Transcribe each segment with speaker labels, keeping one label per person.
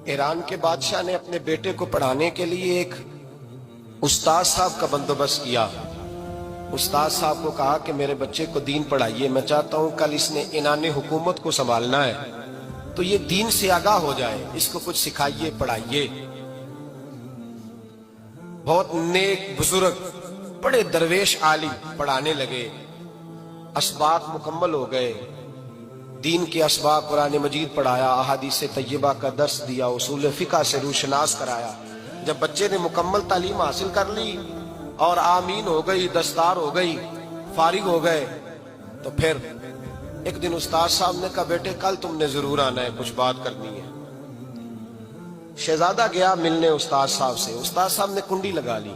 Speaker 1: Iran के बादशाह ने अपने बेटे को पढ़ाने के लिए एक उस्ताद साहब का बंदोबस्त किया। उस्ताद साहब को कहा कि मेरे बच्चे को दीन पढ़ाइए, मैं चाहता हूं कल इसने इनाने हुकूमत को संभालना है तो ये दीन से आगाह हो जाए, इसको कुछ सिखाइए, पढ़ाइए। बहुत नेक बुजुर्ग बड़े दरवेश आलिम पढ़ाने लगे, असबाक मुकम्मल हो गए, दीन के असबाक कुरान मजीद पढ़ाया, अहादीस तय्यबा का दर्स दिया, उसूल फिक़ह से रूशनास कराया। जब बच्चे ने मुकम्मल तालीम हासिल कर ली और आमीन हो गई, दस्तार हो गई, फारिग हो गए, तो फिर एक दिन उस्ताद साहब ने कहा बेटे कल तुमने जरूर आना है, कुछ बात करनी है। शहजादा गया मिलने उस्ताद साहब से। उस्ताद साहब ने कुंडी लगा ली,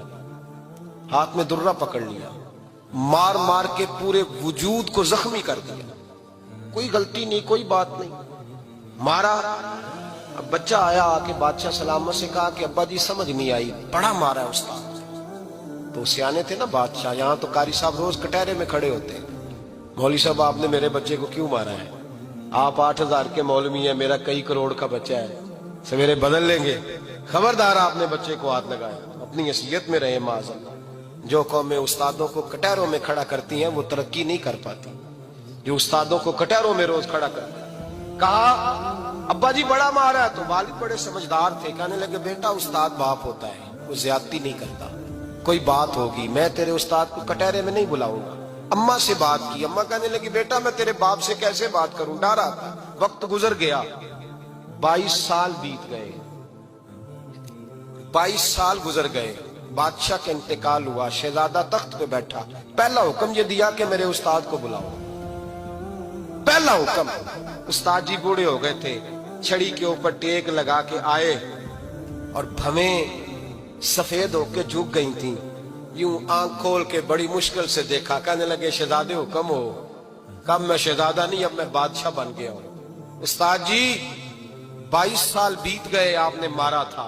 Speaker 1: हाथ में दुर्रा पकड़ लिया, मार मार के पूरे वजूद को जख्मी कर दिया। कोई गलती नहीं, कोई बात नहीं, मारा। अब बच्चा आया, आके बादशाह सलामत से कहा कि अब्बा जी समझ नहीं आई, बड़ा मारा है उस्ताद। तो सियाने थे ना बादशाह, यहाँ तो कारी साहब रोज कटहरे में खड़े होते हैं, मौलवी साहब आपने मेरे बच्चे को क्यों मारा है? आप 8000 के मौलवी है, मेरा कई करोड़ का बच्चा है, सवेरे बदल लेंगे। खबरदार आपने बच्चे को हाथ लगाया, अपनी हैसियत में रहे माज़अल्लाह। जो कौमें उस्तादों को कटहरों में खड़ा करती हैं वो तरक्की नहीं कर पाती। जो उस्तादों को कटहरों में रोज खड़ा कर, कहा अब्बा जी बड़ा मारा है, तो वालिद बड़े समझदार थे, कहने लगे बेटा उस्ताद बाप होता है, वो ज्यादती नहीं करता, कोई बात होगी, मैं तेरे उस्ताद को कटहरे में नहीं बुलाऊंगा। अम्मा से बात की, अम्मा कहने लगी बेटा मैं तेरे बाप से कैसे बात करूं, डरा था। वक्त गुजर गया, 22 साल बीत गए, 22 साल गुजर गए, बादशाह का इंतकाल हुआ, शहजादा तख्त पे बैठा। पहला हुक्म ये दिया कि मेरे उस्ताद को बुलाओ, पहला हुक्म। उस्ताद जी बूढ़े हो गए थे, छड़ी के ऊपर टेक लगा के आए और भवें सफेद होके झुक गई थी। यूं आंख खोल के बड़ी मुश्किल से देखा, कहने लगे शहजादे हुक्म हो। कब मैं शहजादा नहीं, अब मैं बादशाह बन गया हूं। उस्ताद जी 22 साल बीत गए, आपने मारा था,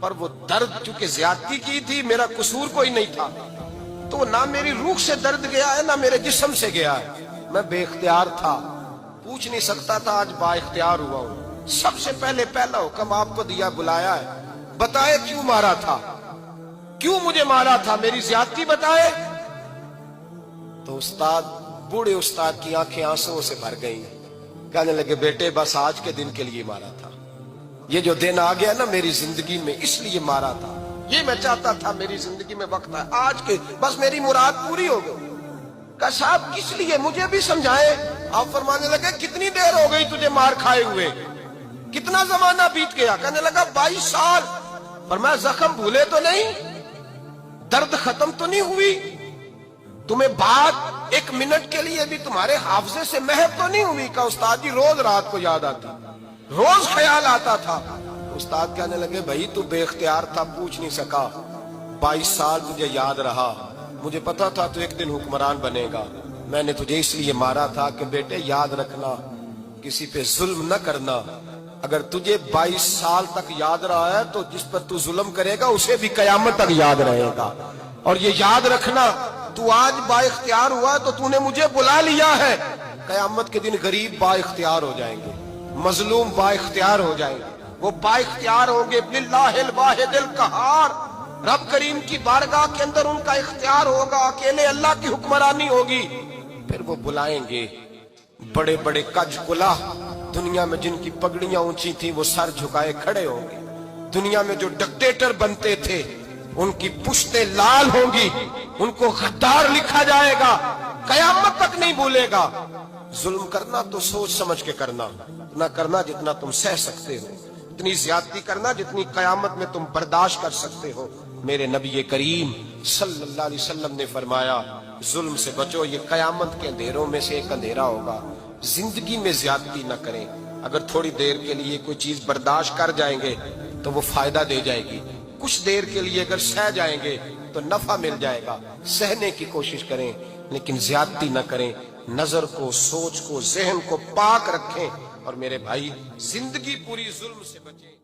Speaker 1: पर वो दर्द चूंकि ज्यादती की थी, मेरा कसूर कोई नहीं था, तो ना मेरी रूह से दर्द गया है ना मेरे जिस्म से गया है, मैं बेख्तियार था, पूछ नहीं सकता था, आज बाइख्तियार हुआ हूं। सबसे पहले पहला हुक्म आपको दिया, बुलाया है, बताए क्यों मारा था, क्यों मुझे मारा था, मेरी ज्यादती बताए। तो उस्ताद, बूढ़े उस्ताद की आंखें आंसुओं से भर गई, कहने लगे बेटे बस आज के दिन के लिए मारा था, ये जो दिन आ गया ना मेरी जिंदगी में, इसलिए मारा था, ये मैं चाहता था मेरी जिंदगी में वक्त है, आज के बस मेरी मुराद पूरी हो गई। कहा साहब किस लिए, मुझे भी समझाए। आप फरमाने लगे कितनी देर हो गई तुझे मार खाए हुए, कितना जमाना बीत गया? कहने लगा 22 साल। पर मैं जख्म भूले तो नहीं, दर्द खत्म तो नहीं हुई, तुम्हें बात एक मिनट के लिए भी तुम्हारे हाफजे से महव तो नहीं हुई? का उस्ताद जी रोज रात को याद आती, रोज ख्याल आता था। उस्ताद कहने लगे भाई तू बेख्तियार था, पूछ नहीं सका, 22 साल तुझे याद रहा, मुझे पता था तू एक दिन हुक्मरान बनेगा, मैंने तुझे इसलिए मारा था कि बेटे याद रखना, किसी पे जुल्म न करना। अगर तुझे 22 साल तक याद रहा है तो जिस पर तू जुल्म करेगा उसे भी कयामत तक याद रहेगा। और ये याद रखना, तू आज बाइख्तियार हुआ तो तूने मुझे बुला लिया है, कयामत के दिन गरीब बाइख्तियार हो जाएंगे, मजलूम बाइख्तियार हो जाएंगे, वो बाइख्तियार होंगे बिल्लाहिल वाहिदिल कहार, रब करीम की बारगाह के अंदर उनका इख्तियार होगा, अकेले अल्लाह की हुक्मरानी होगी। फिर वो बुलाएंगे बड़े बड़े कज कुला, दुनिया में जिनकी पगड़ियां ऊंची थी वो सर झुकाए खड़े होंगे, दुनिया में जो डिक्टेटर बनते थे उनकी पुश्तें लाल होंगी, उनको गद्दार लिखा जाएगा, कयामत तक नहीं भूलेगा। जुल्म करना तो सोच समझ के करना, ना करना जितना तुम सह सकते हो, इतनी ज्यादती करना जितनी कयामत में तुम बर्दाश्त कर सकते हो। मेरे नबी करीम सल्लल्लाहु अलैहि वसल्लम ने फरमाया जुल्म से बचो, ये कयामत के अंधेरों में से एक अंधेरा होगा। जिंदगी में ज्यादती न करें, अगर थोड़ी देर के लिए कोई चीज बर्दाश्त कर जाएंगे तो वो फायदा दे जाएगी, कुछ देर के लिए अगर सह जाएंगे तो नफा मिल जाएगा, सहने की कोशिश करें लेकिन ज्यादती न करें, नजर को, सोच को, जहन को पाक रखें। और मेरे भाई जिंदगी पूरी जुल्म से बचें।